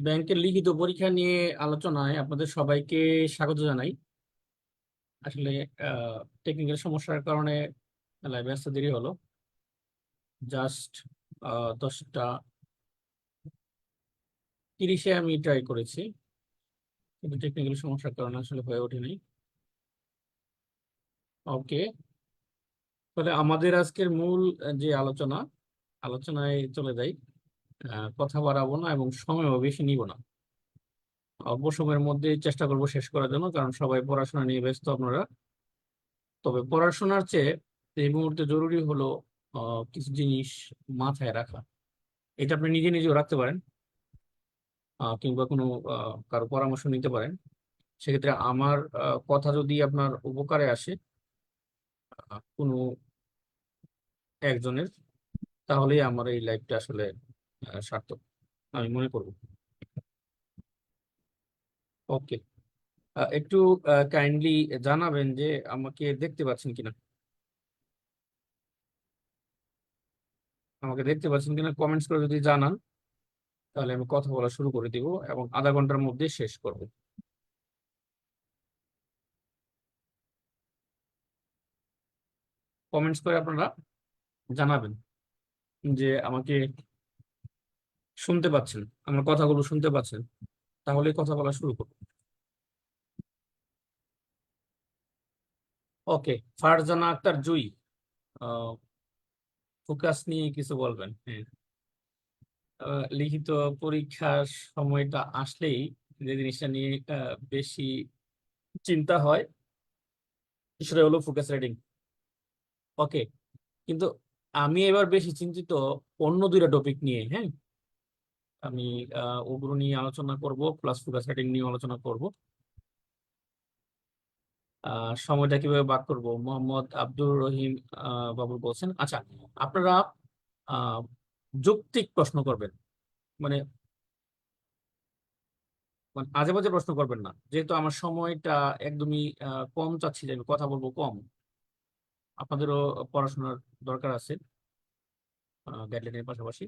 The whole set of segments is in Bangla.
ব্যাংকের লিখিত পরীক্ষা নিয়ে আলোচনায় আপনাদের সবাইকে স্বাগত জানাই। আসলে টেকনিক্যাল সমস্যার কারণে লাইভে আসতে দেরি হলো। জাস্ট 10:30 আমি ট্রাই করেছি, কিন্তু টেকনিক্যাল সমস্যার কারণে আসলে হয়ে ওঠেনি। ওকে, তাহলে আমাদের আজকের মূল যে আলোচনায় চলে যাই। কথা বাড়াবো না এবং সময়ও বেশি নিব না। অল্প সময়ের মধ্যে চেষ্টা করব শেষ করার জন্য, কারণ সবাই পড়াশোনা নিয়ে ব্যস্ত আপনারা। তবে পড়াশোনার চেয়ে এই মুহূর্তে জরুরি হলো কিছু জিনিস মাথায় রাখা। এটা আপনি নিজে নিজেও রাখতে পারেন, কিংবা কোনো কারো পরামর্শ নিতে পারেন। সেক্ষেত্রে আমার কথা যদি আপনার উপকারে আসে কোনো একজনের, তাহলেই আমার এই লাইফটা আসলে সার্থক আমি মনে করব। ওকে, একটু কাইন্ডলি জানাবেন যে আমাকে দেখতে পাচ্ছেন কিনা। আমাকে দেখতে পাচ্ছেন কিনা কমেন্টস করে যদি জানান, তাহলে আমি কথা বলা শুরু করে দিব এবং আধা ঘন্টার মধ্যে শেষ করব। কমেন্টস করে আপনারা জানাবেন যে আমাকে শুনতে পাচ্ছেন, আমার কথাগুলো শুনতে পাচ্ছেন, তাহলে কথা বলা শুরু করব। ওকে, ফারজানা আক্তার জুই, ফোকাস নিয়ে কিছু বলবেন? হ্যাঁ, লিখিত পরীক্ষার সময়টা আসলেই যে জিনিসটা নিয়ে বেশি চিন্তা হয় সেটা হলো ফোকাস রেটিং। ওকে, কিন্তু আমি এবার বেশি চিন্তিত অন্য দুইটা টপিক নিয়ে। হ্যাঁ, আমি ওগুলো নিয়ে আলোচনা করব, প্লাস ফোকাস রেটিং নিয়ে আলোচনা করব। সময়টা কিভাবে ভাগ করব? মোহাম্মদ আব্দুর রহিম বাবুল বলছেন। আচ্ছা, আপনারা আহ যৌক্তিক প্রশ্ন করবেন, মানে মানে আজে বাজে প্রশ্ন করবেন না। যেহেতু আমার সময়টা একদমই কম, চাচ্ছি যে আমি কথা বলবো কম। আপনাদেরও পড়াশোনার দরকার আছে গাইডলাইনের পাশাপাশি।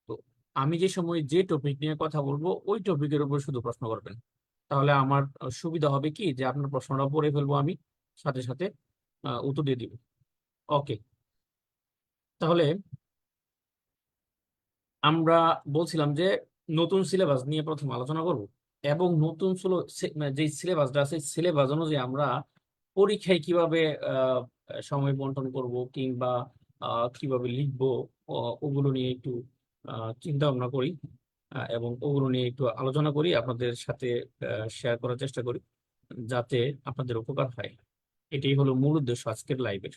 তো আমি যে সময় যে টপিক নিয়ে কথা বলবো ওই টপিকের উপর শুধু প্রশ্ন করবেন। তাহলে আমার সুবিধা হবে কি, যে আপনার প্রশ্নটা পড়ে ফেলবো আমি, সাথে সাথে উত্তর দিয়ে দিব। ওকে, তাহলে আমরা বলছিলাম যে নতুন সিলেবাস নিয়ে প্রথম আলোচনা করব, এবং নতুন মানে যে সিলেবাসটা আছে সিলেবাস অনুযায়ী আমরা পরীক্ষায় কিভাবে আহ, সময় বন্টন করব, কিংবা কিভাবে লিখবো, ওগুলো নিয়ে একটু চিন্তা ভাবনা করি, এবং ওগুলো নিয়ে একটু আলোচনা করি, আপনাদের সাথে শেয়ার করার চেষ্টা করি, যাতে আপনাদের উপকার হয়। এটাই হলো মূল উদ্দেশ্য আজকের লাইভের।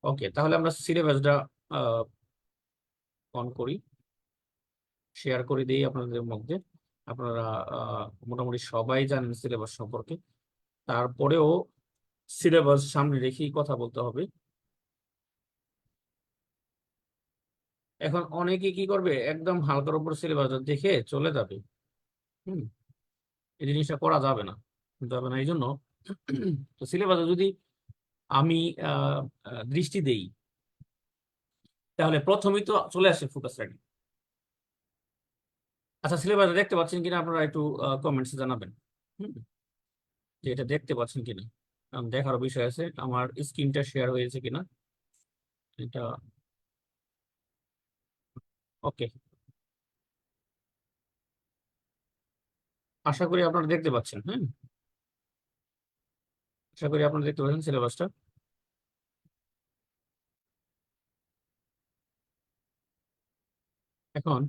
ওকে, তাহলে আমরা সিলেবাসটা অন করি, শেয়ার করে দিই আপনাদের মধ্যে। আপনারা মোটামুটি সবাই জানেন সিলেবাস সম্পর্কে, তারপরেও সিলেবাস সামনে রেখেই কথা বলতে হবে। এখন অনেকে কি করবে, একদম হালকার উপর সিলেবাস দেখে চলে যাবে। হুম, এই জিনিসটা করা যাবে না, যাবে না। এই জন্য তো সিলেবাসে যদি আমি আহ, দৃষ্টি দেই, তাহলে প্রথমেই তো চলে আসে ফোকাস রাইটিং। আচ্ছা, সিলেবাস দেখতে পাচ্ছেন কিনা আপনারা একটু কমেন্টস জানাবেন। হুম, যে এটা দেখতে পাচ্ছেন কিনা। দেখারও বিষয় আছে, আমার স্ক্রিনটা শেয়ার হয়েছে কিনা এটা। ওকে, আশা করি আপনারা দেখতে পাচ্ছেন। হ্যাঁ, আশা করি আপনারা দেখতে পাচ্ছেন সিলেবাসটা। এখন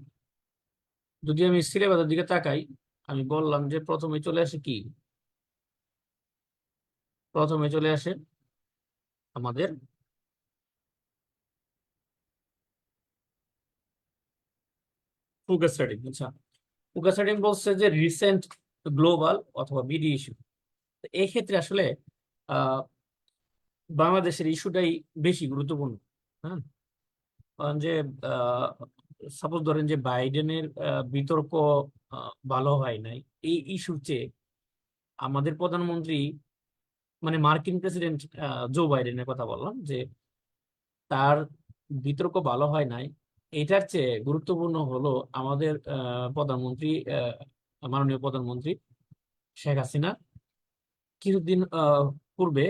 যদি আমি সিলেবাসের দিকে তাকাই, আমি বললাম যে প্রথমে চলে আসে কি, প্রথমে চলে আসে আমাদের ফোকাস রেটিং। আচ্ছা, ফোকাস রেটিং বলছে যে রিসেন্ট গ্লোবাল অথবা বিডি ইস্যু। এই ক্ষেত্রে আসলে আহ বাংলাদেশের ইস্যুটাই বেশি গুরুত্বপূর্ণ। হ্যাঁ, কারণ যে সাপোজ ধরেন যে বাইডেনের বিতর্ক ভালো হয় নাই, এই ইস্যুর চেয়ে আমাদের প্রধানমন্ত্রী, মানে মার্কিন প্রেসিডেন্ট জো বাইডেনের কথা বললাম, যে তার বিতর্ক ভালো হয় নাই। এটার চেয়ে গুরুত্বপূর্ণ হলো আমাদের প্রধানমন্ত্রী, মাননীয় প্রধানমন্ত্রী শেখ হাসিনা কিছুদিন পূর্বে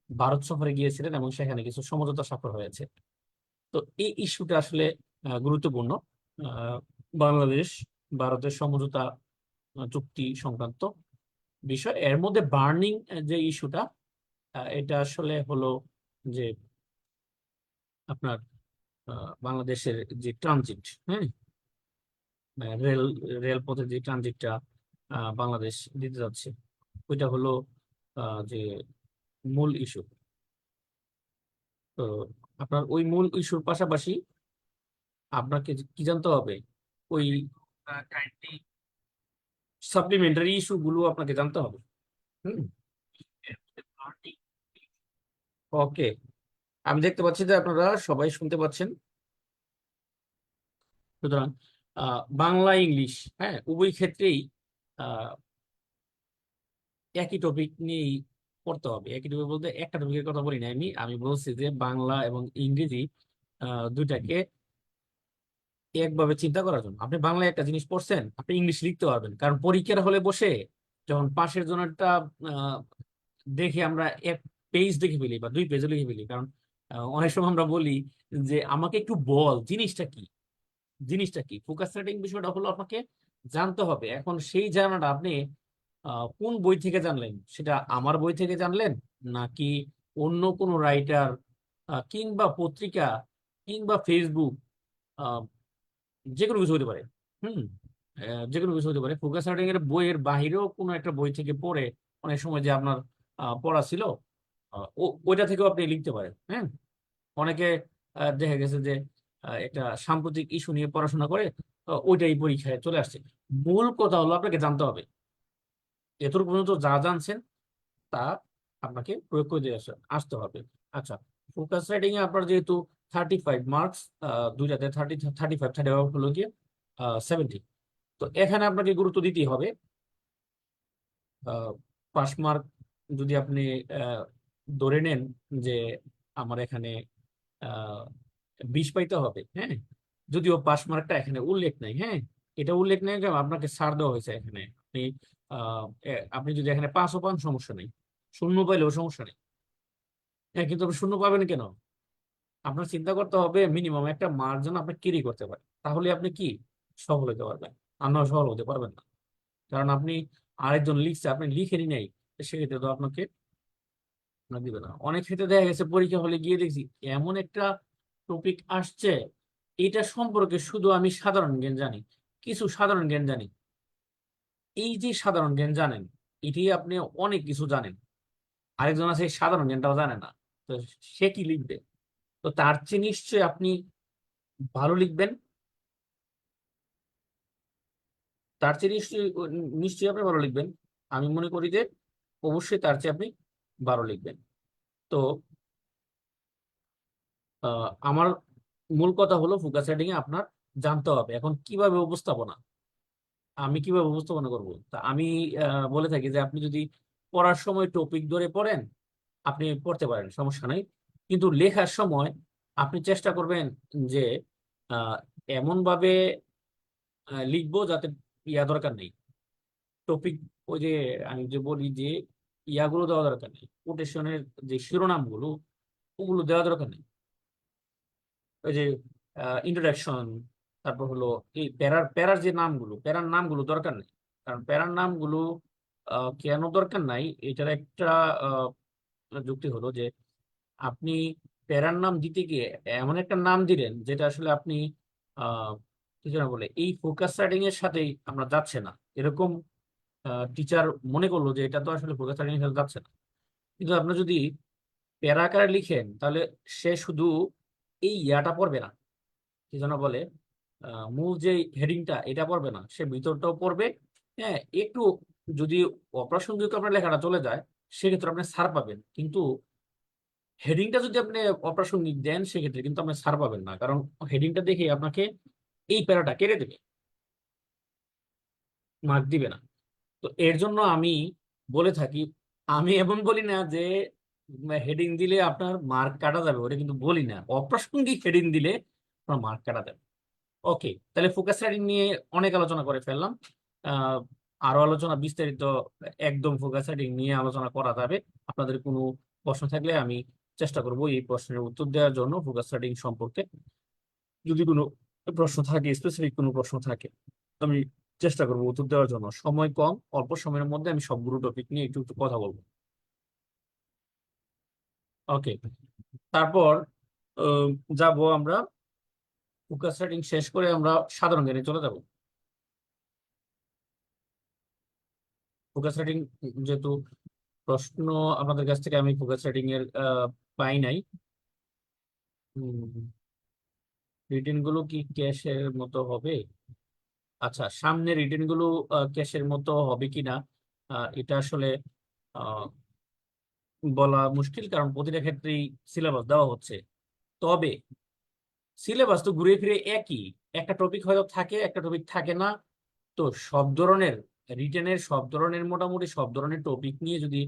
ভারত সফরে গিয়েছিলেন এবং সেখানে কিছু সমঝোতা স্বাক্ষর হয়েছে। তো এই ইস্যুটা আসলে গুরুত্বপূর্ণ। আহ, বাংলাদেশ ভারতের সমঝোতা চুক্তি সংক্রান্ত বিষয়। এর মধ্যে বার্নিং যে ইস্যুটা, এটা আসলে হলো যে আপনার বাংলাদেশের যে ট্রানজিট, হ্যাঁ, রেল রেলপথে যে ট্রানজিটটা বাংলাদেশ দিতে যাচ্ছে, ওইটা হলো যে মূল ইস্যু। তো আপনার ওই মূল ইস্যুর পাশাপাশি আপনাকে কি জানতে হবে, ওই সাপ্লিমেন্টারি ইস্যু গুলো আপনাকে জানতে হবে। হুম। ওকে, আমি দেখতে পাচ্ছি যে আপনারা সবাই শুনতে পাচ্ছেন। সুতরাং বাংলা ইংলিশ, হ্যাঁ, উভয় ক্ষেত্রেই আহ, একই টপিক নিয়েই পড়তে হবে। একই টপিক বলতে একটা টপিকের কথা বলি না, আমি আমি বলছি যে বাংলা এবং ইংরেজি দুইটাকে একভাবে চিন্তা করার জন্য। আপনি বাংলায় একটা জিনিস পড়ছেন, আপনি ইংলিশ লিখতে পারবেন, কারণ পরীক্ষার হলে বসে যখন পাশের জনেরটা আহ, দেখে আমরা এক পেজ দেখে ফেলি বা দুই পেজে লিখে ফেলি। কারণ অনেক সময় আমরা বলি যে আমাকে একটু বল জিনিসটা কি, জিনিসটা কি। ফোকাস সেটিং বিষয়টা হলো আপনাকে জানতে হবে। এখন সেই জানাটা আপনি কোন বই থেকে জানলেন, সেটা আমার বই থেকে জানলেন নাকি অন্য কোনো রাইটার কিংবা পত্রিকা কিংবা ফেসবুক, যে কোনো কিছু হতে পারে। হুম। যে কোনো কিছু হতে পারে। ফোকাস রাইটিং এর বইয়ের বাহিরেও কোনো একটা বই থেকে পড়ে অনেক সময় যে আপনার পড়া ছিল, ওইটা থেকেও আপনি লিখতে পারেন। হ্যাঁ, অনেকে দেখা গেছে যে একটা সাম্প্রতিক ইস্যু নিয়ে পড়াশোনা করে ওইটাই পরীক্ষায় চলে আসছে। মূল কথা হলো আপনাকে জানতে হবে, এতটুকু পর্যন্ত যা জানছেন তা আপনাকে প্রয়োগ করে দিয়ে আসতে হবে। আচ্ছা, ফোকাস রাইটিং এ আপনার যেহেতু 35 মার্কস, দুইটাতে 35 হলো গিয়ে 70। তো এখানে আপনাকে গুরুত্ব দিতেই হবে। 5 মার্ক যদি আপনি আহ, ধরে নেন যে আমার এখানে 20 পাইতে হবে, হ্যাঁ, যদিও 5 মার্কটা এখানে উল্লেখ নাই, হ্যাঁ, এটা উল্লেখ নেই কেন, আপনাকে ছাড় দেওয়া হয়েছে এখানে। আপনি আপনি যদি এখানে 5ও পান সমস্যা নেই, শূন্য পাইলেও সমস্যা নেই। হ্যাঁ, কিন্তু আপনি শূন্য পাবেন কেন? আপনার চিন্তা করতে হবে মিনিমাম একটা মার্জিন আপনি ক্যারি করতে পারেন, তাহলে আপনি কি সফল হতে পারবেন। আর না সফল হতে পারবেন না, কারণ আপনি আরেকজন লিখছে, আপনি লিখেনি নাই, তো সেক্ষেত্রে তো আপনাকে দিবে না। অনেক ক্ষেত্রে দেখা গেছে পরীক্ষা হলে গিয়ে দেখছি এমন একটা টপিক আসছে, এটা সম্পর্কে শুধু আমি সাধারণ জ্ঞান জানি, কিছু সাধারণ জ্ঞান জানি। এই যে সাধারণ জ্ঞান জানেন, এটি আপনি অনেক কিছু জানেন, আরেকজন আছে এই সাধারণ জ্ঞানটাও জানে না, তো সে কি লিখবে? তো তার চেয়ে নিশ্চয়ই আপনি ভালো লিখবেন, তার চেয়ে নিশ্চয়ই নিশ্চয়ই আপনি ভালো লিখবেন। আমি মনে করি যে অবশ্যই তার চেয়ে আপনি ভালো লিখবেন। তো আমার মূল কথা হলো ফোকাস রাইটিং এ আপনার জানতে হবে এখন কিভাবে উপস্থাপনা, আমি কিভাবে উপস্থাপনা করব। তা আমি বলে থাকি যে আপনি যদি পড়ার সময় টপিক ধরে পড়েন, আপনি পড়তে পারেন, সমস্যা নাই। কিন্তু লেখার সময় আপনি চেষ্টা করবেন যে আহ, এমন ভাবে লিখবো যাতে ইয়া দরকার নেই, টপিক, ওই যে আমি যে বলি যে ইয়াগুলো দেওয়া দরকার নেই, কোটেশনের যে শিরোনামগুলো ওগুলো দেওয়া দরকার নেই। ওই যে ইন্ট্রোডাকশন, তারপর হলো এই প্যারার প্যারার যে নামগুলো, প্যারার নামগুলো দরকার নেই। কারণ প্যারার নামগুলো কেন দরকার নাই, এটার একটা আহ, যুক্তি হলো যে আপনি প্যারার নাম দিতে গিয়ে এমন একটা নাম দিলেন যেটা আসলে আপনি আহ কি যেন বলে এই ফোকাস রাইটিং এর সাথেই আমরা যাচ্ছে না, এরকম টিচার মনে করলো যে এটা তো আসলে ফোকাস রাইটিং এর সাথে যাচ্ছে না। কিন্তু আপনি যদি প্যারা আকারে লিখেন তাহলে সে শুধু এই ইয়াটা পড়বে না, কি যেন বলে মূল যে হেডিংটা এটা পড়বে না, সে ভিতরটাও পড়বে। হ্যাঁ, একটু যদি অপ্রাসঙ্গিক আপনার লেখাটা চলে যায় সেক্ষেত্রে আপনি ছাড় পাবেন, কিন্তু হেডিংটা যদি আপনি অপ্রাসঙ্গিক দেন সেক্ষেত্রে কিন্তু আপনি ছাড় পাবেন না, কারণ হেডিংটা দেখে আপনাকে এই প্যারাটা কেটে দেবে, মার্ক দিবে না। তো এর জন্য আমি বলে থাকি, আমি এমন বলি না যে হেডিং দিলে আপনার মার্ক কাটা যাবে, ওটা কিন্তু বলি না, অপ্রাসঙ্গিক হেডিং দিলে আপনার মার্ক কাটা যাবে। ওকে, তাহলে ফোকাস রাইটিং নিয়ে অনেক আলোচনা করে ফেললাম। আহ আরো আলোচনা বিস্তারিত একদম ফোকাস রাইটিং নিয়ে আলোচনা করা যাবে। আপনাদের কোনো প্রশ্ন থাকলে আমি চেষ্টা করব এই প্রশ্নের উত্তর দেওয়ার জন্য ফোকাস রাইটিং সম্পর্কে। যদি কোনো প্রশ্ন থাকে, স্পেসিফিক কোনো প্রশ্ন থাকে, আমি চেষ্টা করবো উত্তর দেওয়ার জন্য। সময় কম, অল্প সময়ের মধ্যে আমি সবগুলো টপিক নিয়ে একটু একটু কথা বলবো। ওকে, তারপর যাব আমরা ফোকাস রাইটিং শেষ করে আমরা সাধারণ জ্ঞানে চলে যাব। ফোকাস রাইটিং যেহেতু প্রশ্ন আপনাদের কাছ থেকে আমি ফোকাস রাইটিং এর পাই নাই, রিটেন গুলো কি ক্যাশের মতো হবে? আচ্ছা, সামনে রিটেন গুলো ক্যাশের মতো হবে কিনা এটা আসলে আহ, বলা মুশকিল, কারণ প্রতিটা ক্ষেত্রেই সিলেবাস দেওয়া হচ্ছে। তবে সিলেবাস তো ঘুরে ফিরে একই, একটা টপিক হয়তো থাকে, একটা টপিক থাকে না। তো সব ধরনের রিটেনের সব ধরনের মোটামুটি সব ধরনের টপিক নিয়ে যদি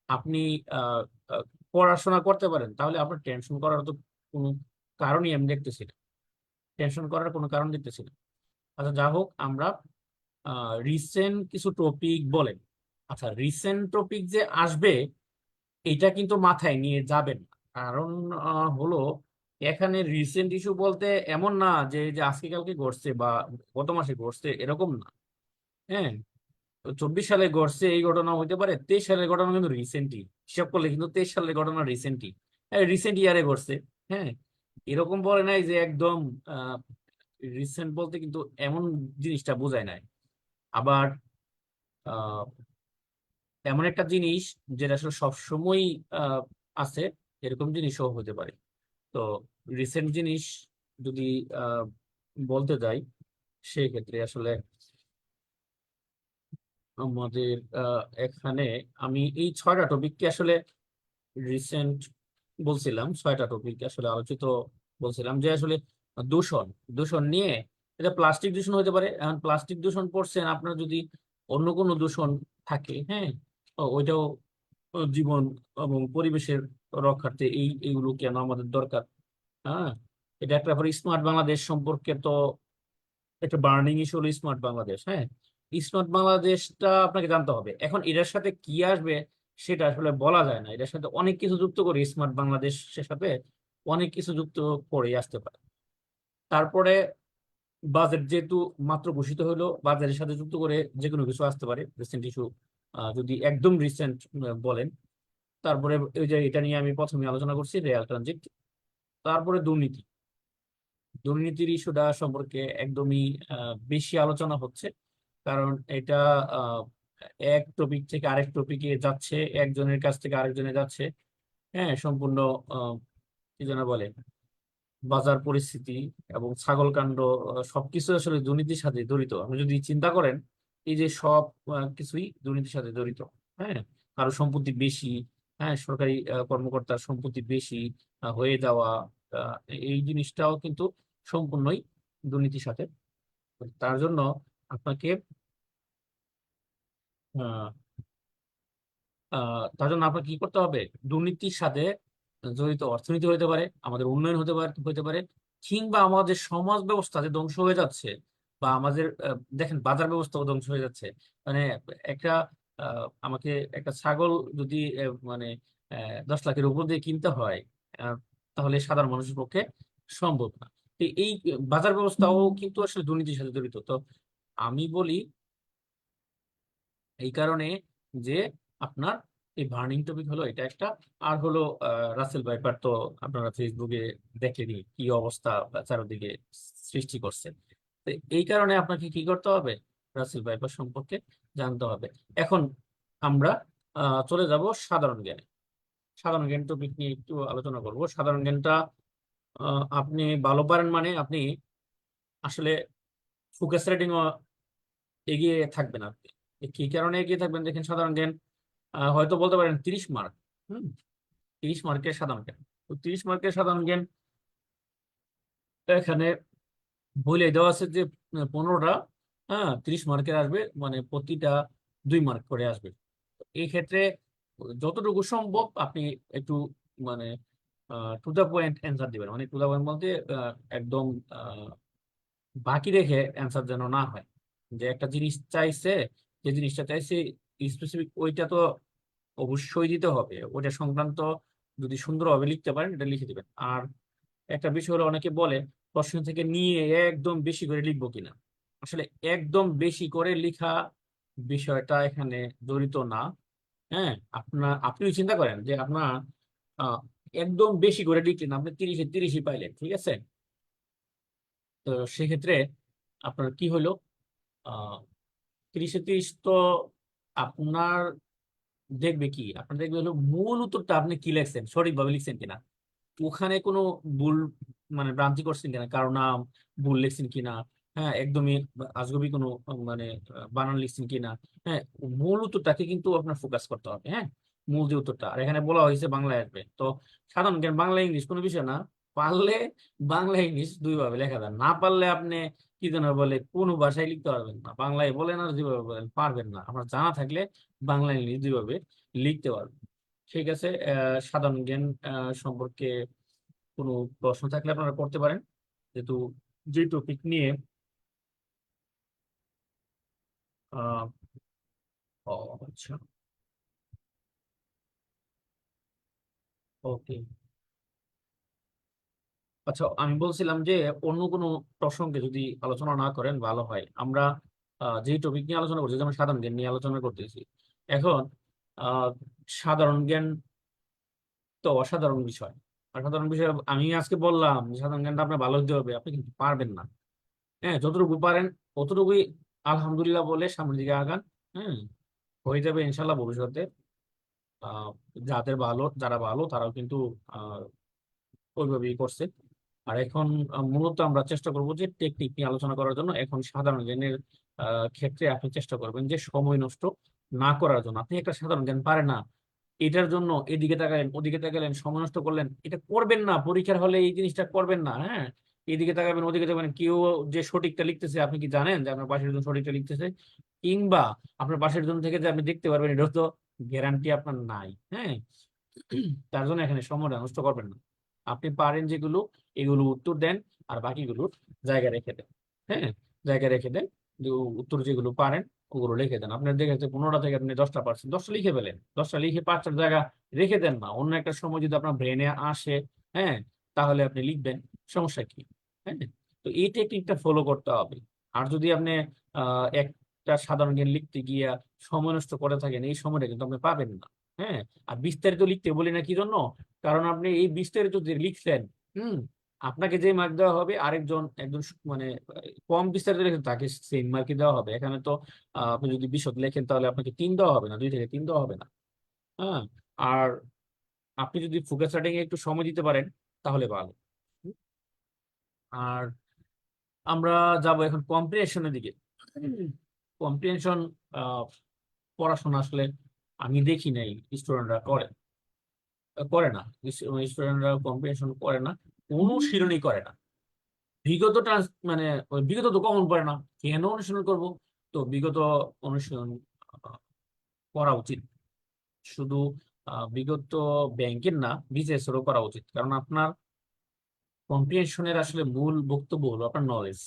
আপনি আহ, আহ, পড়াশোনা করতে পারেন, তাহলে আপনার টেনশন করার তো কোনো কারণই আমি দেখতেছি না। টেনশন করার কোনো কারণ দেখতেছি না। আচ্ছা, যা হোক, আমরা রিসেন্ট কিছু টপিক বলেন। আচ্ছা, রিসেন্ট টপিক যে আসবে এটা কিন্তু মাথায় নিয়ে যাবেন না। কারণ হলো, এখানে রিসেন্ট ইস্যু বলতে এমন না যে যে আজকে কালকে ঘটছে বা গত মাসে ঘটছে, এরকম না। হ্যাঁ, 24 সালে ঘটছে এই ঘটনা হইতে পারে, 23 সালের ঘটনা কিন্তু রিসেন্টই, হিসাব করলে কিন্তু 23 সালের ঘটনা রিসেন্টই, রিসেন্ট ইয়ারে ঘটছে। হ্যাঁ, এরকম বলে নাই যে একদম রিসেন্ট বলতে কিন্তু এমন জিনিসটা বোঝায় নাই। আবার আহ, এমন একটা জিনিস যেটা আসলে সবসময় আহ আছে, এরকম জিনিসও হতে পারে। তো রিসেন্ট জিনিস যদি আহ বলতে যাই, সেক্ষেত্রে আসলে আমাদের এখানে আমি এই 6টা টপিককে আসলে রিসেন্ট বলছিলাম। 6টা টপিক আসলে আলোচিত বলছিলাম, যে আসলে দূষণ, দূষণ নিয়ে, এটা প্লাস্টিক দূষণ হতে পারে। এখন প্লাস্টিক দূষণ পড়ছেন, আপনার যদি অন্য কোনো দূষণ থাকে, হ্যাঁ, ওইটাও জীবন এবং পরিবেশের রক্ষার্থে এইগুলো কেন আমাদের দরকার। হ্যাঁ, এটা একটা স্মার্ট বাংলাদেশ সম্পর্কে তো একটা বার্নিং ইস্যু হলো স্মার্ট বাংলাদেশ। হ্যাঁ, স্মার্ট বাংলাদেশটা আপনাকে জানতে হবে। এখন এটার সাথে কি আসবে সেটা আসলে বলা যায় না, এটার সাথে অনেক কিছু যুক্ত করে, স্মার্ট বাংলাদেশের সাথে অনেক কিছু যুক্ত করে আসতে পারে। তারপরে বাজেট যেহেতু মাত্র ঘোষিত হলো, বাজারের সাথে যুক্ত করে যে কোনো কিছু আসতে পারে, রিসেন্ট ইস্যু যদি একদম রিসেন্ট বলেন। তারপরে ওই যে এটা নিয়ে আমি প্রথমে আলোচনা করছি, রেল ট্রানজিট। তারপরে দুর্নীতি, দুর্নীতির ইস্যুটা সম্পর্কে একদমই বেশি আলোচনা হচ্ছে। কারণ এটা আহ, এক টপিক থেকে আরেক টপিকে যাচ্ছে, একজনের কাছ থেকে আরেকজনে যাচ্ছে। হ্যাঁ, সম্পূর্ণ আহ, কি যেন বলে, বাজার পরিস্থিতি এবং ছাগল কাণ্ড, সবকিছু আসলে দুর্নীতির সাথে জড়িত। আপনি যদি চিন্তা করেন, এই যে সব কিছুই দুর্নীতির সাথে জড়িত। হ্যাঁ, কারো সম্পত্তি বেশি, হ্যাঁ, সরকারি কর্মকর্তার সম্পত্তি বেশি হয়ে যাওয়া, আহ, এই জিনিসটাও কিন্তু সম্পূর্ণই দুর্নীতির সাথে। তার জন্য আপনাকে আহ তার জন্য আপনাকে কি করতে হবে? দুর্নীতির সাথে জড়িত অর্থনীতি হতে পারে, আমাদের উন্নয়ন হতে পারে, কিংবা আমাদের সমাজ ব্যবস্থা যে ধ্বংস হয়ে যাচ্ছে, বা আমাদের দেখেন বাজার ব্যবস্থাও ধ্বংস হয়ে যাচ্ছে। মানে একটা আমাকে একটা ছাগল যদি মানে 10 লাখের উপর দিয়ে কিনতে হয়, আহ, তাহলে সাধারণ মানুষের পক্ষে সম্ভব না। তো এই বাজার ব্যবস্থাও কিন্তু আসলে দুর্নীতির সাথে জড়িত। তো আমি বলি এই কারণে যে আপনার এই বার্নিং টপিক হলো এটা একটা। আর হলো রাসেল ভাইপার, তো আপনারা ফেসবুকে দেখেনি কি অবস্থা চারদিকে সৃষ্টি করছে। তো এই কারণে আপনাকে কি করতে হবে? রাসেল ভাইপার সম্পর্কে জানতে হবে। এখন আমরা চলে যাব সাধারণ জ্ঞানে। সাধারণ জ্ঞান টপিক নিয়ে একটু আলোচনা করব। সাধারণ জ্ঞানটা আপনি ভালো পারেন মানে আপনি আসলে ফোকাস রাইটিং এগিয়ে থাকবেন আপনি। কি কারণে এগিয়ে থাকবেন দেখেন, সাধারণ জ্ঞান হয়তো বলতে পারেন 30 মার্ক। হুম, 30 মার্কের সাধারণ জ্ঞান। তো 30 মার্কের সাধারণ জ্ঞান এখানে বলে দেওয়া আছে যে 15টা, হ্যাঁ, 30 মার্কের আসবে, মানে প্রতিটা 2 মার্ক করে আসবে। তো এই ক্ষেত্রে যতটুকু সম্ভব আপনি একটু মানে টু দা পয়েন্ট অ্যান্সার দিবেন, মানে টু দা পয়েন্ট বলতে একদম বাকি রেখে অ্যান্সার যেন না হয়। যে একটা জিনিস চাইছে, যে জিনিসটা চাইছে স্পেসিফিক ওইটা তো অবশ্যই দিতে হবে, ওইটা সংক্রান্ত যদি সুন্দরভাবে লিখতে পারেন এটা লিখে দিবেন। আর একটা বিষয় হলো অনেকে বলে প্রশ্ন থেকে নিয়ে একদম বেশি করে লিখবো কিনা। আসলে একদম বেশি করে লিখা বিষয়টা এখানে জড়িত না। হ্যাঁ, আপনিও চিন্তা করেন যে আপনার আহ, একদম বেশি করে লিখলেন, আপনি 30-এ 30-ই পাইলেন, ঠিক আছে। তো সেক্ষেত্রে আপনার কি হলো, আহ 30-এ 30 তো আপনার দেখবে কি, আপনার দেখবে হলো মূল উত্তরটা আপনি কি লিখছেন, সঠিকভাবে লিখছেন কিনা, ওখানে কোনো ভুল মানে ভ্রান্তি করছেন কিনা, কারো নাম ভুল লিখছেন কিনা, হ্যাঁ একদমই আজগুবি কোনো মানে বানান লিখছেন কিনা। হ্যাঁ, মূল উত্তরটাকে কিন্তু আপনার ফোকাস করতে হবে। হ্যাঁ, মূল যে উত্তরটা, আর এখানে বলা হয়েছে বাংলায় আসবে, তো সাধারণ জ্ঞান বাংলা ইংলিশ কোনো বিষয় না। পারলে বাংলা ইংলিশ দুইভাবে লেখা যায়, না পারলে আপনি কি যেন বলে কোনো ভাষায় লিখতে পারবেন না, বাংলায় বলেন আর যেভাবে বলেন পারবেন না, আপনার জানা থাকলে বাংলা ইংলিশ দুইভাবে লিখতে পারবেন। ঠিক আছে, সাধারণ জ্ঞান সম্পর্কে কোনো প্রশ্ন থাকলে আপনারা করতে পারেন, যেহেতু যে টপিক নিয়ে আহ ও, আচ্ছা, ওকে। আচ্ছা, আমি বলছিলাম যে অন্য কোনো প্রসঙ্গে যদি আলোচনা না করেন ভালো হয়। আমরা যে টপিক নিয়ে আলোচনা করছি, যেমন সাধারণ জ্ঞান নিয়ে আলোচনা করতেছি এখন। আহ সাধারণ জ্ঞান তো অসাধারণ বিষয়। অসাধারণ বিষয় আমি আজকে বললাম যে সাধারণ জ্ঞানটা আপনার ভালো হতে হবে, আপনি কিন্তু পারবেন না। হ্যাঁ, যতটুকু পারেন অতটুকুই আলহামদুলিল্লাহ বলে সামনের দিকে আগান। হ্যাঁ, হয়ে যাবে ইনশাল্লাহ ভবিষ্যতে। আহ যারা ভালো তারাও কিন্তু আহ ওইভাবেই করছে। আর এখন মূলত আমরা চেষ্টা করব যে টেকনিক নিয়ে আলোচনা করার জন্য। এখন সাধারণ জ্ঞানের ক্ষেত্রে আপনি চেষ্টা করবেন যে সময় নষ্ট না করার জন্য। আপনি একটা সাধারণ জ্ঞান পারেন না, এটার জন্য এদিকে তাকালেন ওদিকে তাকালেন সময় নষ্ট করলেন, এটা করবেন না। পরীক্ষার হলে এই জিনিসটা করবেন না। হ্যাঁ, এদিকে তাকাবেন ওদিকে তাকাবেন, কেউ যে সঠিকটা লিখতেছে আপনি কি জানেন যে আপনার পাশের জন সঠিকটা লিখতেছে, কিংবা আপনার পাশের জন থেকে যে আপনি দেখতে পারবেন এটা তো গ্যারান্টি আপনার নাই। হ্যাঁ, তার জন্য এখানে সময়টা নষ্ট করবেন না। আপনি পারেন যেগুলো এগুলো উত্তর দেন, আর বাকিগুলো জায়গা রেখে দেন। হ্যাঁ, জায়গা রেখে দেন, যে উত্তর যেগুলো পারেন ওগুলো লিখে দেন। আপনার দেখে যাচ্ছে 15টা থেকে আপনি 10টা পারছেন, 10টা লিখে ফেলেন, 10টা লিখে 5টার জায়গা রেখে দেন না। অন্য একটা সময় যদি আপনার ব্রেনে আসে, হ্যাঁ, তাহলে আপনি লিখবেন, সমস্যা কি। হ্যাঁ, তো এই টেকনিকটা ফলো করতে হবে। আর যদি আপনি একটা সাধারণ জ্ঞান লিখতে গিয়া সময় নষ্ট করে থাকেন, এই সময়টা কিন্তু আপনি পাবেন না। হ্যাঁ, আর বিস্তারিত লিখতে বলি না কি জন্য, কারণ আপনি এই বিস্তারিত যে লিখছেন, হুম, আপনাকে যে মার্ক দেওয়া হবে আরেকজন একজন মানে কম বিস্তারিত লেখেন তাকে সেম মার্কই দেওয়া হবে। এখানে তো আপনি যদি বিশদ লেখেন তাহলে আপনাকে 3 দেওয়া হবে না, 2 থেকে 3 দেওয়া হবে না। হ্যাঁ, আর আপনি যদি ফোকাস রাইটিং এ একটু সময় দিতে পারেন তাহলে ভালো। হুম, আর আমরা যাব এখন কম্প্রিহেনশনের দিকে। কম্প্রিহেনশন পড়াশোনা আসলে আমি দেখি নাই স্টুডেন্টরা করে, করে না। স্টুডেন্টরা কম্প্রিহেনশন করে না, অনুশীলনই করে না। মানে ওই বিগত তো কমন পড়ে না, কেন অনুশীলন করব। তো বিগত অনুশীলন আহ, করা উচিত। শুধু বিগত ব্যাংকের না, বিসিএস এরও করা উচিত। কারণ আপনার কম্প্রিহেনশনের আসলে মূল বক্তব্য হলো আপনার নলেজ,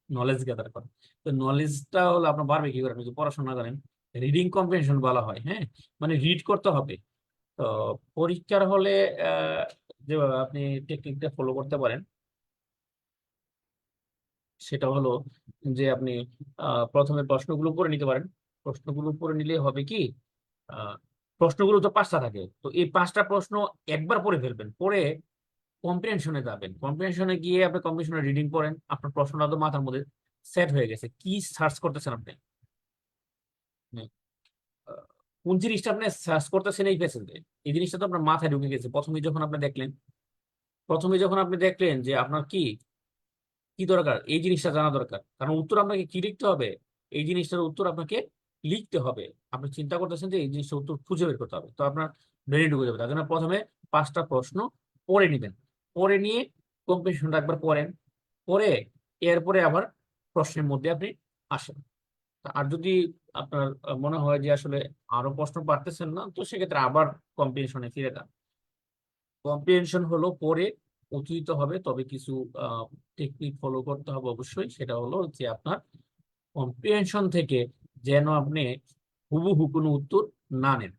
নলেজ গ্যাদার করা। তো নলেজটা হলো আপনার বাড়বে কি করে, আপনি যদি পড়াশোনা করেন। রিডিং কম্প্রিহেনশন বলা হয়। হ্যাঁ, মানে রিড করতে হবে। তো পরীক্ষার হলে আহ, যেভাবে আপনি টেকনিকটা ফলো করতে পারেন সেটা হলো যে আপনি প্রথমে প্রশ্নগুলো পড়ে নিতে পারেন। প্রশ্নগুলো পড়ে নিলে হবে কি, আহ, প্রশ্নগুলো তো 5টা থাকে, তো এই 5টা প্রশ্ন একবার পড়ে ফেলবেন, পড়ে কম্প্রিহেনশনে যাবেন। কম্প্রিহেনশনে গিয়ে আপনি কম্প্রিহেনশনের রিডিং পড়েন, আপনার প্রশ্নটা তো মাথার মধ্যে সেট হয়ে গেছে। কি সার্চ করতেছেন আপনি, মানে, আহ, কোন জিনিসটা আপনি সার্চ করতেছেন এই পেসেজে, এই জিনিসটা তো আপনার মাথায় ঢুকে গেছে প্রথমে যখন আপনি দেখলেন যে আপনার কি কি দরকার, এই জিনিসটা জানা দরকার, কারণ উত্তর আপনাকে কি লিখতে হবে, এই জিনিসটার উত্তর আপনাকে লিখতে হবে। আপনি চিন্তা করতেছেন যে এই জিনিসটার উত্তর খুঁজে বের করতে হবে, তো আপনার ব্রেনে ঢুকে যাবে। তার জন্য প্রথমে 5টা প্রশ্ন পড়ে নিবেন, পড়ে নিয়ে কম্পিটিশনটা একবার পড়েন, পড়ে এরপরে আবার প্রশ্নের মধ্যে আপনি আসেন। আর যদি আপনার মনে হয় যে আসলে আরো প্রশ্ন পারতেছেন না, তো সেক্ষেত্রে আবার কম্প্রিহেনশনে ফিরে যান। কম্প্রিহেনশন হলো পরে উত্থিত হবে, তবে কিছু টেকনিক ফলো করতে হবে অবশ্যই। সেটা হলো যে আপনার কম্প্রিহেনশন থেকে যেন আপনি হুবহু কোনো উত্তর না নেন।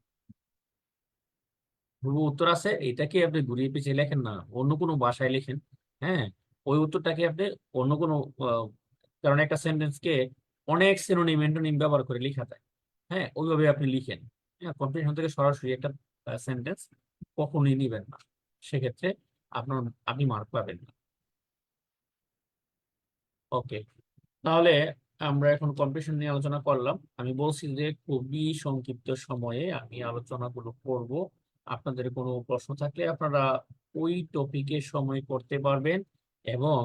হুবহু উত্তর আছে এটাকে আপনি ঘুরিয়ে পেঁচিয়ে লেখেন না, অন্য কোনো ভাষায় লেখেন। হ্যাঁ, ওই উত্তরটাকে আপনি অন্য কোনো কারণ একটা সেন্টেন্সকে অনেক সিনোনিম অ্যান্টোনিম ব্যবহার করে লেখা যায়। হ্যাঁ, ওইভাবে আপনি লিখেন। হ্যাঁ, কম্প্রিহেনশন থেকে সরাসরি একটা সেন্টেন্স কখনোই নিবেন না, সেক্ষেত্রে আপনার আপনি মার্ক পাবেন না। ওকে, তাহলে আমরা এখন কম্পিটিশন নিয়ে আলোচনা করলাম। আমি বলছি যে খুবই সংক্ষিপ্ত সময়ে আমি আলোচনাগুলো করব। আপনাদের কোনো প্রশ্ন থাকলে আপনারা ওই টপিকে সময় করতে পারবেন, এবং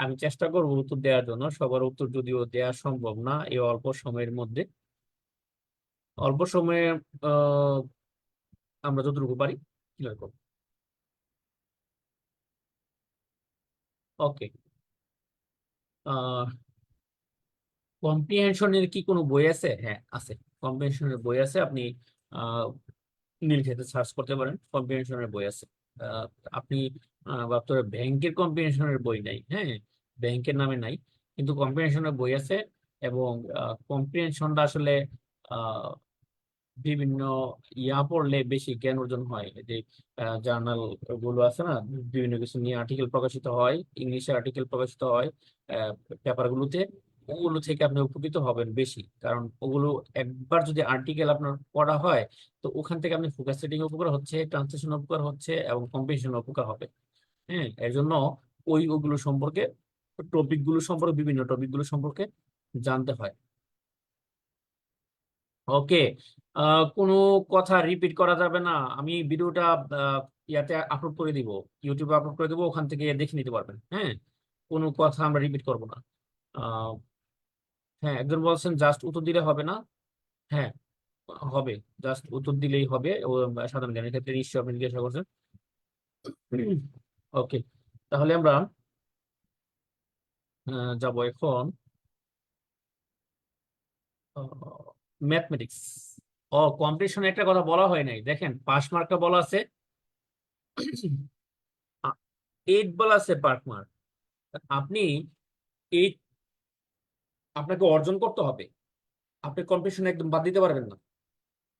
আমি চেষ্টা করব উত্তর দেওয়ার জন্য। সবার উত্তর যদিও দেওয়া সম্ভব না এই অল্প সময়ের মধ্যে, অল্প সময়ে আহ আমরা যতটুকু পারি ক্লিয়ার করব। ওকে, কম্প্রিহেনশনের কি কোনো বই আছে? হ্যাঁ আছে, কম্প্রিহেনশনের বই আছে। আপনি আহ নীলক্ষেতে সার্চ করতে পারেন, কম্প্রিহেনশনের বই আছে। আহ, আপনি ভাবতে ব্যাংকের কম্প্রিহেনশনের বই নাই, হ্যাঁ, ব্যাংকের নামে নাই, কিন্তু কম্প্রিহেনশনের বই আছে। এবং কম্প্রিহেনশনটা আসলে আহ, বিভিন্ন পড়লে বেশি জ্ঞান অর্জন হয়। এই যে জার্নাল গুলো আছে না, বিভিন্ন কিছু নিয়ে আর্টিকেল প্রকাশিত হয়, ইংলিশে আর্টিকেল প্রকাশিত হয় পেপার গুলোতে, ওগুলো থেকে আপনি উপকৃত হবেন বেশি। কারণ ওগুলো একবার যদি আর্টিকেল আপনার পড়া হয়, তো ওখান থেকে আপনি ফোকাস সেটিং উপকার হচ্ছে, ট্রান্সলেশন উপকার হচ্ছে, এবং কম্প্রিহেনশন উপকার হবে। হ্যাঁ, এর জন্য ওগুলো সম্পর্কে, টপিক গুলো সম্পর্কে, বিভিন্ন টপিক গুলো সম্পর্কে জানতে হয়। ওকে, কোনো কথা রিপিট করা যাবে না। আমি ভিডিওটা ইয়াতে আপলোড করে দিব, ইউটিউবে আপলোড করে দিব, ওখান থেকে দেখে নিতে পারবেন। হ্যাঁ, কোনো কথা আমরা রিপিট করব না। আহ, হ্যাঁ, একজন বলছেন জাস্ট উত্তর দিলে হবে না। হ্যাঁ, হবে, জাস্ট উত্তর দিলেই হবে। ও সাধারণ জ্ঞানের ক্ষেত্রে নিশ্চয়ই আপনি জিজ্ঞাসা করছেন। ওকে, তাহলে আমরা যাব এখন ম্যাথমেটিক্স। ও, কম্পিটিশনে একটা কথা বলা হয় নাই, দেখেন পাস মার্কটা বলা আছে, 8 বলা আছে পার মার্ক। আপনি এইট আপনাকে অর্জন করতে হবে, আপনি কম্পিটিশন একদম বাদ দিতে পারবেন না।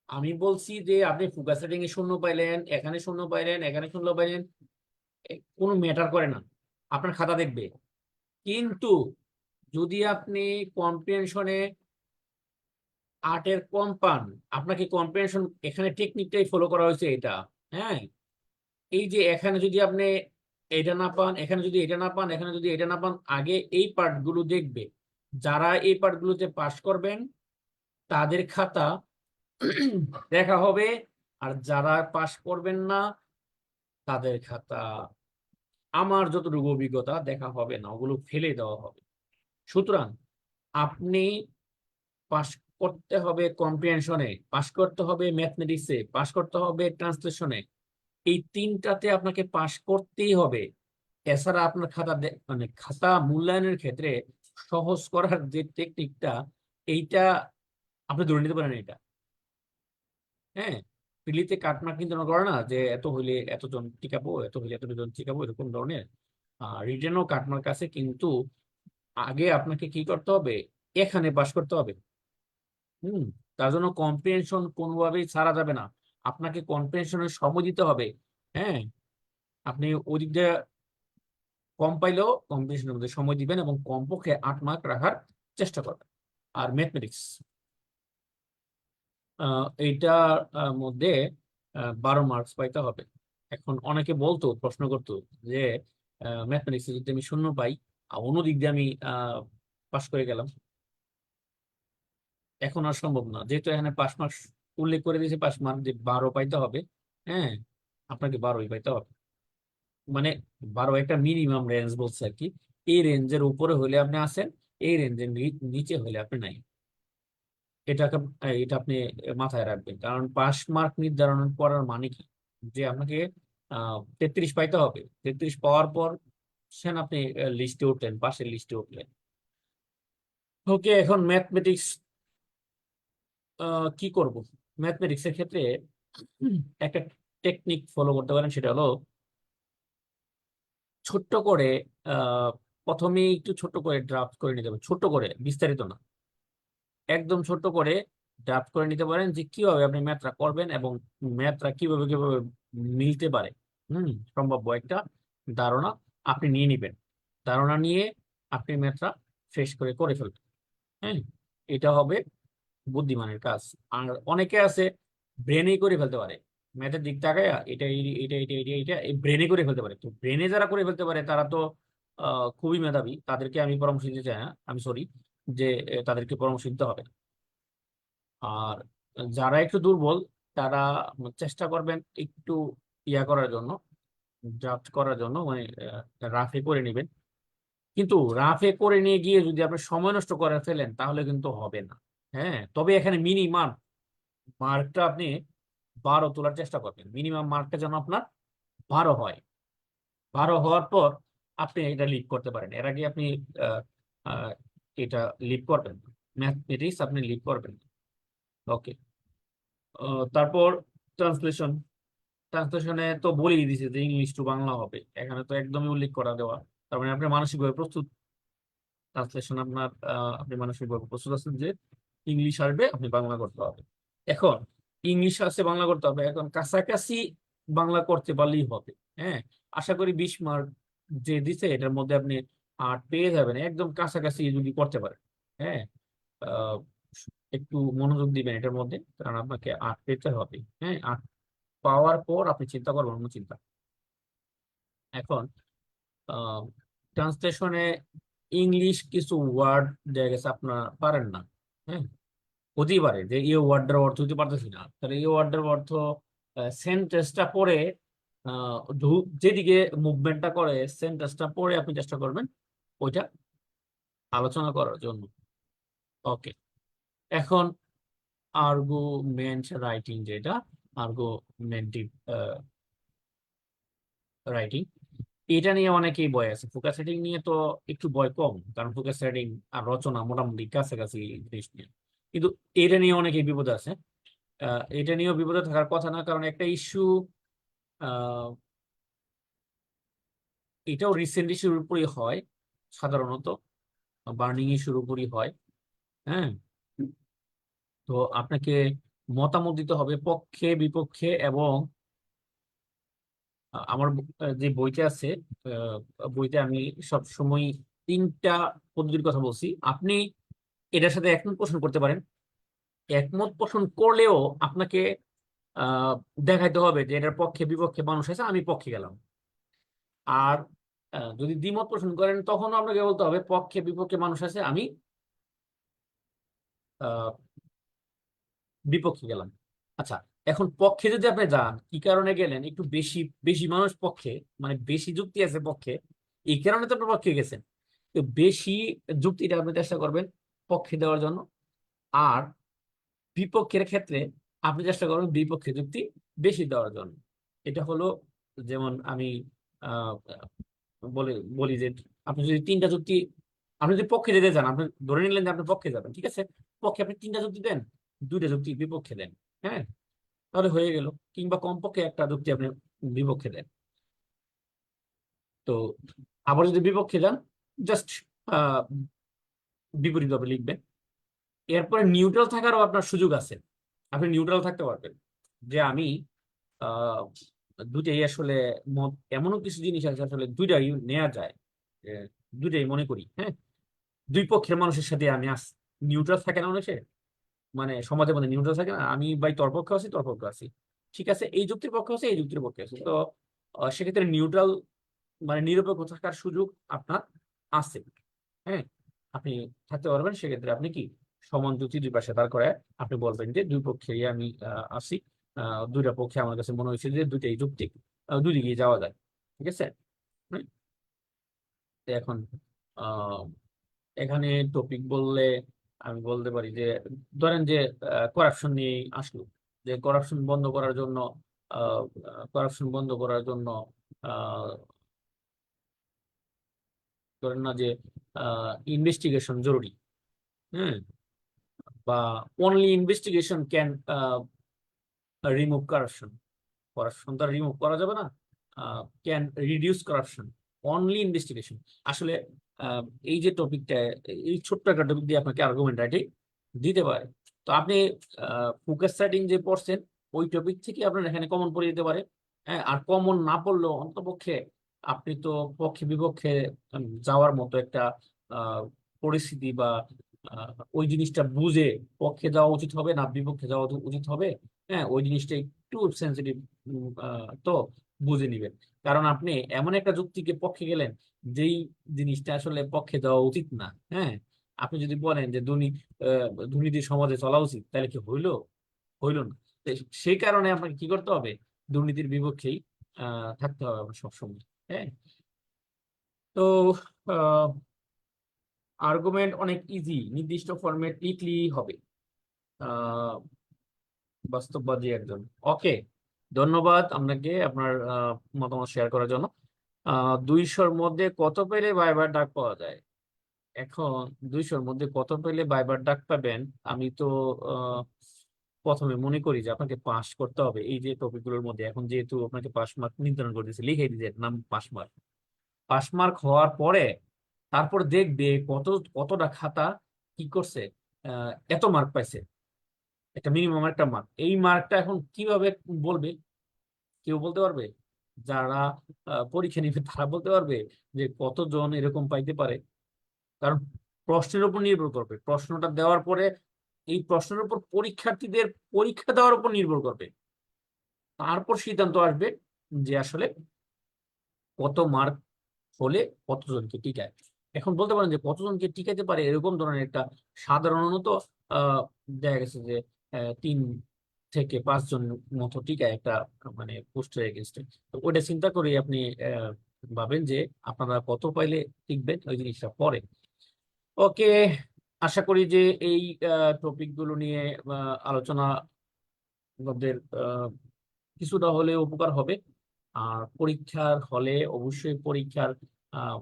আমি বলছি যে আপনি ফোকাস সেটিং এ শূন্য পাইলেন, এখানে শূন্য পাইলেন, এখানে শূন্য পাইলেন, কোনো ম্যাটার করে না, আপনার খাতা দেখবে। কিন্তু যদি আপনি কম্প্রিহেনশনে 8-এর কম পান, আপনাকে কম্প্রিহেনশন এখানে টেকনিকটাই ফলো করা হয়েছে এটা। হ্যাঁ, এই যে এখানে যদি আপনি এটা না পান, এখানে যদি এটা না পান, এখানে যদি এটা না পান, আগে এই পার্ট গুলো দেখবে। যারা এই পার্ট গুলোতে পাশ করবেন তাদের খাতা দেখা হবে, আর যারা পাশ করবেন না তাদের খাতা, আমার যতটুকু অভিজ্ঞতা, দেখা হবে না, ওগুলো ফেলে দেওয়া হবে। সুতরাং আপনি পাশ করতে হবে কম্প্রিহেনশনে, পাশ করতে হবে ম্যাথমেটিক্সে, পাশ করতে হবে ট্রান্সলেশনে, এই তিনটাতে আপনাকে পাশ করতেই হবে। এছাড়া আপনার খাতা মানে খাতা মূল্যায়নের ক্ষেত্রে সহজ করার যে টেকনিকটা, এইটা আপনি ধরে নিতে পারেন এটা। হ্যাঁ, প্রিলিতে কাটমার্ক কিন্তু করে না যে এত হইলে এতজন টিকাবো, এত হইলে এতজন টিকাবো, এরকম ধরনের রিটেনও কাটমার্ক আছে। কিন্তু আগে আপনাকে কি করতে হবে, এখানে পাশ করতে হবে। হুম, তার জন্য কম্প্রিহেনশন কোনোভাবেই ছাড়া যাবে না, আপনাকে কম্প্রিহেনশনের সময় দিতে হবে। হ্যাঁ, আপনি ওদিক দিয়ে কম পাইলেও কম্পিটিশনের মধ্যে সময় দিবেন, এবং কমপক্ষে 8 মার্ক রাখার চেষ্টা করবেন। আর ম্যাথমেটিক্স এইটার মধ্যে 12 মার্কস পাইতে হবে। এখন অনেকে বলতো, প্রশ্ন করতো যে ম্যাথমেটিক্সে যদি আমি শূন্য পাই, আর অন্যদিক দিয়ে আমি পাশ করে গেলাম, এখন আর সম্ভব না, যেহেতু এখানে 5 মার্কস উল্লেখ করে দিয়েছে, 5 মার্ক যে 12 পাইতে হবে। হ্যাঁ, আপনাকে 12ই পাইতে হবে। মানে 12 একটা মিনিমাম রেঞ্জ বলছে আর কি। এই রেঞ্জের উপরে হলে আপনি আছেন, এই রেঞ্জের নিচে হলে আপনি নাই। এটা আপনি মাথায় রাখবেন, কারণ পাস মার্ক নির্ধারণ করার মানে কি, যে আপনাকে 33 পাইতে হবে, 33 পাওয়ার পর সেন আপনি লিস্টে উঠলেন, পাশের লিস্টে উঠলেন। ওকে, এখন ম্যাথমেটিক্স কি করব, ম্যাথমেটিক্স এর ক্ষেত্রে একটা টেকনিক ফলো করতে পারেন, সেটা হলো ছোট্ট করে আহ প্রথমে একটু ছোট করে ড্রাফট করে নিতে হবে, ছোট করে, বিস্তারিত না, একদম ছোট করে ড্রাফট করে নিতে পারেন যে কিভাবে আপনি ম্যাথটা করবেন এবং ম্যাথটা কিভাবে কিভাবে মিলতে পারে। সম্ভাব্য একটা ধারণা আপনি নিয়ে নিবেন, ধারণা নিয়ে আপনি ম্যাথটা ফ্রেশ করে করে ফেলবেন। হ্যাঁ, এটা হবে বুদ্ধিমানের কাজ। আর অনেকে আছে ব্রেনেই করে ফেলতে পারে, ম্যাথের দিক তাকায় এটা এটা এটা এটা এটা এই ব্রেনে করে ফেলতে পারে। তো ব্রেনে যারা করে ফেলতে পারে তারা তো খুবই মেধাবী, তাদেরকে আমি পরামর্শ দিতে চাই না, আমি সরি, যে তাদেরকে পরামর্শ দিতে হবে না। আর যারা একটু দুর্বল তারা চেষ্টা করবেন একটু ইয়া করার জন্য, ড্রাফট করার জন্য, মানে রাফে করে নেবেন। কিন্তু রাফে করে নিয়ে গিয়ে যদি আপনি সময় নষ্ট করে ফেলেন তাহলে কিন্তু হবে না। হ্যাঁ, তবে এখানে মিনিমাম মার্কটা আপনি 12 তোলার চেষ্টা করবেন, মিনিমাম মার্কটা যেন আপনার 12 হয়। 12 হওয়ার পর আপনি এটা লিড করতে পারেন, এর আগে আপনি আহ, আহ, এটা লিড করবেন, ম্যাথমেটিক্স আপনি লিড করবেন। ওকে, তারপর ট্রান্সলেশন। ট্রান্সলেশনে তো বলেই দিছে যে ইংলিশ টু বাংলা হবে, এখানে তো একদমই উল্লেখ করা দেওয়া, তার মানে আপনি মানসিকভাবে প্রস্তুত। ট্রান্সলেশন আপনার আপনি মানসিকভাবে প্রস্তুত আছেন যে ইংলিশ আসবে, আপনি বাংলা করতে হবে। এখন ইংলিশ আসছে, বাংলা করতে হবে, এখন কাছাকাছি বাংলা করতে পারলেই হবে। হ্যাঁ, আশা করি 20 মার্ক যে দিছে এটার মধ্যে আপনি 8 পেয়ে যাবেন, একদম কাছাকাছি যদি করতে পারেন। হ্যাঁ, আহ, একটু মনোযোগ দিবেন এটার মধ্যে, কারণ আপনাকে 8 পেতে হবে। হ্যাঁ, 8 পাওয়ার পর আপনি চিন্তা করবেন অন্য চিন্তা। এখন ট্রান্সলেশনে ইংলিশ কিছু ওয়ার্ড দেখা গেছে আপনার পারেন না। হ্যাঁ, হতেই পারে যে এই ওয়ার্ডটার অর্থ হতে পারতেছি না, তাহলে এই ওয়ার্ডের অর্থ সেন্টেন্সটা পড়ে যেদিকে মুভমেন্টটা করে সেন্টেন্সটা পড়ে আপনি চেষ্টা করবেন ওইটা আলোচনা করার জন্য। ওকে, এখন আর্গুমেন্ট রাইটিং, যেটা আর্গুমেন্টিভ রাইটিং, এটা নিয়ে অনেকেই ভয় আছে। ফোকাস রাইটিং নিয়ে তো একটু ভয় কম, কারণ ফোকাস রাইটিং আর রচনা মোটামুটি কাছাকাছি জিনিস নিয়ে। কিন্তু এটা নিয়ে অনেকেই বিপদে আছে। এটা নিয়েও বিপদে থাকার কথা না, কারণ একটা ইস্যু, এটাও রিসেন্ট ইস্যুর উপরই হয় সাধারণত, বার্নিং ইস্যুর উপরই হয়। হ্যাঁ, তো আপনাকে মতামত দিতে হবে পক্ষে বিপক্ষে, এবং আমার যে বইতে আছে, বইতে আমি সব সময় 3টা পদ্ধতির কথা বলছি। আপনি এটার সাথে একমত পোষণ করতে পারেন, একমত পোষণ করলেও আপনাকে আহ দেখাইতে হবে যে এটার পক্ষে বিপক্ষে মানুষ আছে, আমি পক্ষে গেলাম। আর যদি দ্বিমত পোষণ করেন তখনও আপনাকে বলতে হবে পক্ষে বিপক্ষে মানুষ আছে, আমি আহ বিপক্ষে গেলাম। আচ্ছা, এখন পক্ষে যদি আপনি যান, কি কারণে গেলেন, একটু বেশি বেশি মানুষ পক্ষে, মানে বেশি যুক্তি আছে পক্ষে, এই কারণে তো আপনি পক্ষে গেছেন। তো বেশি যুক্তিটা আপনি চেষ্টা করবেন পক্ষে দেওয়ার জন্য। আর বিপক্ষের ক্ষেত্রে আপনি চেষ্টা করবেন বিপক্ষে যুক্তি বেশি দেওয়ার জন্য। এটা হলো, যেমন আমি আহ বলে বলি যে আপনি যদি 3টা যুক্তি, আপনি যদি পক্ষে যেতে চান, আপনি ধরে নিলেন যে আপনি পক্ষে যাবেন, ঠিক আছে, পক্ষে আপনি 3টা যুক্তি দেন, 2টা যুক্তি বিপক্ষে দেন। হ্যাঁ, তাহলে হয়ে গেল। কিংবা কমপক্ষে একটা যুক্তি আপনি বিপক্ষে দেন। তো আবার যদি বিপক্ষে যান, জাস্ট বিপরীতভাবে লিখবেন। এরপরে নিউট্রাল থাকারও আপনার সুযোগ আছে, আপনি নিউট্রাল থাকতে পারবেন যে আমি আহ দুটাই আসলে মত, এমনও কিছু জিনিস আছে আসলে দুইটাই নেওয়া যায়, এ, দুইটাই মনে করি। হ্যাঁ, দুই পক্ষের মানুষের সাথে আমি আস, নিউট্রাল থাকে না অনেকে, মানে সমাজের মধ্যে নিউট্রাল থাকে না, আমি ভাই তোর পক্ষে আছি তোর পক্ষে আছি, ঠিক আছে, এই যুক্তির পক্ষে আছে এই যুক্তির পক্ষে আছে। তো সেক্ষেত্রে নিউট্রাল মানে নিরপেক্ষ থাকার সুযোগ আপনার আছে। হ্যাঁ, আপনি থাকতে পারবেন। সেক্ষেত্রে আপনি কি সমান যুক্তি দুই পাশে দাঁড় করে আপনি বলবেন যে দুই পক্ষেই আমি আছি, দুইটা পক্ষে আমার কাছে মনে হয়েছে যে দুইটাই যুক্তি, দুই দিকে যাওয়া যায়। ঠিক আছে। হুম, তো এখন আহ এখানে টপিক বললে আমি বলতে পারি যে ধরেন যে করাপশন নিয়ে আসলো, যে করাপশন বন্ধ করার জন্য, করাপশন বন্ধ করার জন্য আহ, ধরেন না যে ইনভেস্টিগেশন জরুরি। হ্যাঁ, বা only investigation can remove corruption. Corruption তো রিমুভ করা যাবে না, can reduce corruption, only investigation. আসলে আহ, এই যে টপিকটা, এই ছোট্ট একটা টপিক দিয়ে আপনাকে আর্গুমেন্ট রাইটিং দিতে পারে। তো আপনি ফোকাস রাইটিং যে পড়ছেন ওই টপিক থেকে আপনার এখানে কমন পড়ে যেতে পারে। হ্যাঁ, আর কমন না পড়লেও অন্তপক্ষে আপনি তো পক্ষে বিপক্ষে যাওয়ার মতো একটা আহ, পরিস্থিতি বা ওই জিনিসটা বুঝে পক্ষে যাওয়া উচিত হবে না বিপক্ষে যাওয়া উচিত হবে, হ্যাঁ ওই জিনিসটা একটু সেন্সিটিভ, তো বুঝে নিবেন। কারণ আপনি এমন একটা যুক্তিকে পক্ষে গেলেন যেই জিনিসটা আসলে পক্ষে দেওয়া উচিত না। হ্যাঁ, আপনি যদি বলেন যে দুর্নীতি সমাজে চলা উচিত, তাহলে কি হইলো? হইলো না। তো সেই কারণে আপনাকে কি করতে হবে? দুর্নীতির বিপক্ষেই থাকতে হবে আপনার সবসময়। হ্যাঁ, তো আর্গুমেন্ট অনেক ইজি, নির্দিষ্ট ফরম্যাট লিখলেই হবে। আহ বাস্তববাদী একজন। ওকে, ধন্যবাদ আপনাকে আপনার মতামত শেয়ার করার জন্য। 200-র মধ্যে কত পেলে ভাইবার ডাক পাওয়া যায়? এখন 200-র মধ্যে কত পেলে ভাইবার ডাক পাবেন? আমি তো আহ, প্রথমে মনে করি যে আপনাকে পাস করতে হবে এই যে টপিকগুলোর মধ্যে। এখন যেহেতু আপনাকে পাস মার্ক নির্ধারণ করে দিয়েছে, লিখে দিয়েছে নাম পাস মার্ক। পাস মার্ক হওয়ার পরে তারপর দেখবে কতটা খাতা কি করছে, এত মার্ক পাইছে, একটা মিনিমাম একটা মার্ক। এই মার্কটা এখন কিভাবে বলবে? কেউ বলতে পারবে? যারা পরীক্ষা নিবে তারা বলতে পারবে যে কতজন এরকম পাইতে পারে? কারণ প্রশ্নের উপর নির্ভর করবে, প্রশ্নটা দেওয়ার পরে এই প্রশ্নের উপর পরীক্ষার্থীদের পরীক্ষা দেওয়ার উপর নির্ভর করবে। তারপর সিদ্ধান্ত আসবে যে আসলে কত মার্ক হলে কতজনকে টিকায়। এখন বলতে পারেন যে কতজনকে টিকাইতে পারে এরকম ধরনের একটা সাধারণত আহ দেখা গেছে যে 3 থেকে 5 জন মতো টিকায় একটা মানে পোস্টের এগেনস্টে। তো ওইটা চিন্তা করে আপনি ভাবেন যে আপনারা কত পাইলে টিকবেন ওই জিনিসটা পরে। ওকে, আশা করি যে এই টপিক গুলো নিয়ে আলোচনা আমাদের কিছুটা হলেও উপকার হবে। আর পরীক্ষার হলে অবশ্যই পরীক্ষার আহ,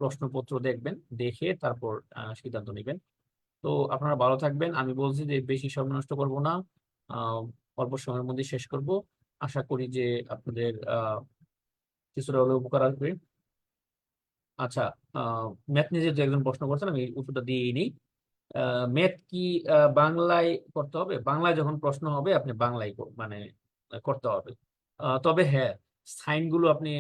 প্রশ্নপত্র দেখবেন, দেখে তারপর সিদ্ধান্ত নেবেন। তো আপনারা ভালো থাকবেন। আমি বলছি যে বেশি সময় নষ্ট করব না, আহ, অল্প সময়ের মধ্যে শেষ করব। আশা করি যে আপনাদের কিছুটা হলেও উপকার আসবে। আচ্ছা, ম্যাথ নিয়ে যেহেতু একজন প্রশ্ন করছেন আমি উত্তরটা দিয়েই নিই। ম্যাথ কি বাংলায় করতে হবে? বাংলায় যখন প্রশ্ন হবে আপনি বাংলায় মানে করতে হবে। তবে হ্যাঁ, সাইন গুলো আপনি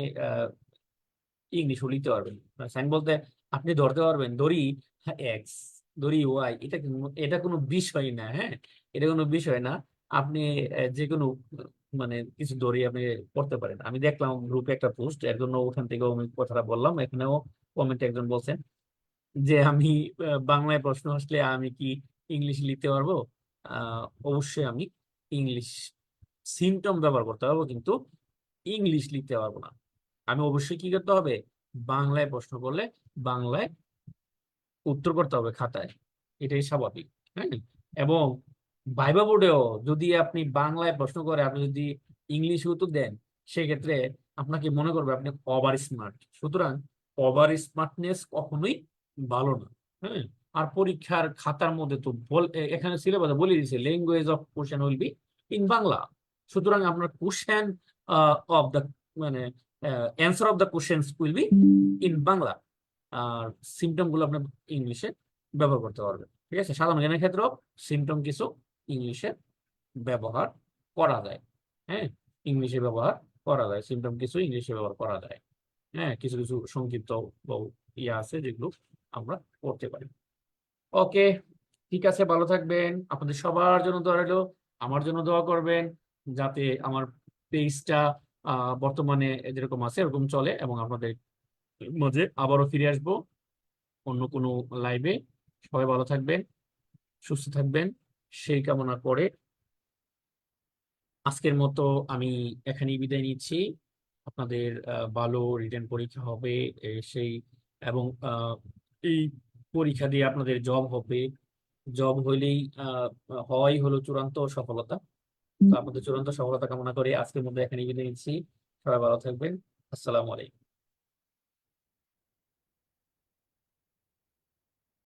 ইংলিশও লিখতে পারবেন। সাইন বলতে আপনি ধরতে পারবেন দড়ি এক্স, দড়ি ওয়াই, এটা কোনো বিষয় না। হ্যাঁ, এটা কোনো বিষয় না। আপনি যে কোনো মানে কিছু দড়ি আপনি করতে পারেন। আমি দেখলাম গ্রুপে একটা পোস্ট, এর জন্য ওখান থেকে আমি কথাটা বললাম। এখানেও কমেন্টে একজন বলছেন যে আমি বাংলায় প্রশ্ন আসলে আমি কি ইংলিশ লিখতে পারবো? অবশ্যই আমি ইংলিশ সিমটম ব্যবহার করতে পারবো, কিন্তু ইংলিশ লিখতে পারবো না। আমি অবশ্যই কি করতে হবে? বাংলায় প্রশ্ন করলে বাংলায় উত্তর করতে হবে খাতায়, এটাই স্বাভাবিক। হ্যাঁ, এবং ভাইবা বোর্ডেও যদি আপনি বাংলায় প্রশ্ন করে আপনি যদি ইংলিশে উত্তর দেন, সেক্ষেত্রে আপনাকে মনে করবে আপনি ওভার স্মার্ট। সুতরাং ওভার স্মার্টনেস কখনোই ভালো না। হ্যাঁ, আর পরীক্ষার খাতার মধ্যে তো এখানে সিলেবাসে বলে দিয়েছে language of question will be in Bangla. সুতরাং আপনার কোশ্চেন অফ দ্য মানে answer of the question will be in Bangla. আর সিমটম গুলো আপনার ইংলিশে ব্যবহার করতে পারবেন। ঠিক আছে, সাধারণ জ্ঞানের ক্ষেত্রেও সিমটম কিছু ইংলিশে ব্যবহার করা যায়। হ্যাঁ, ইংলিশে ব্যবহার করা যায়, সিমটম কিছু ইংলিশে ব্যবহার করা যায়। হ্যাঁ, কিছু কিছু সংক্ষিপ্ত ইয়ে আছে যেগুলো আমরা করতে পারি। ওকে, ঠিক আছে, ভালো থাকবেন। আপনাদের সবার জন্য দোয়া রইলো, আমার জন্য দোয়া করবেন যাতে আমার পেজটা বর্তমানে যেরকম আছে এরকম চলে, এবং আপনাদের মাঝে আবারও ফিরে আসবো অন্য কোনো লাইভে। সবাই ভালো থাকবেন, সুস্থ থাকবেন, সেই কামনা করে আজকের মতো আমি এখানেই বিদায় নিচ্ছি। আপনাদের ভালো রিটেন পরীক্ষা হবে সেই, এবং এই পরীক্ষা দিয়ে আপনাদের জব হবে। জব হইলেই হওয়াই হলো চূড়ান্ত সফলতা। তো আপনাদের চূড়ান্ত সফলতা কামনা করে আজকের মধ্যে এখানেই বিদায় নিচ্ছি। সবাই ভালো থাকবেন। আসসালামু আলাইকুম।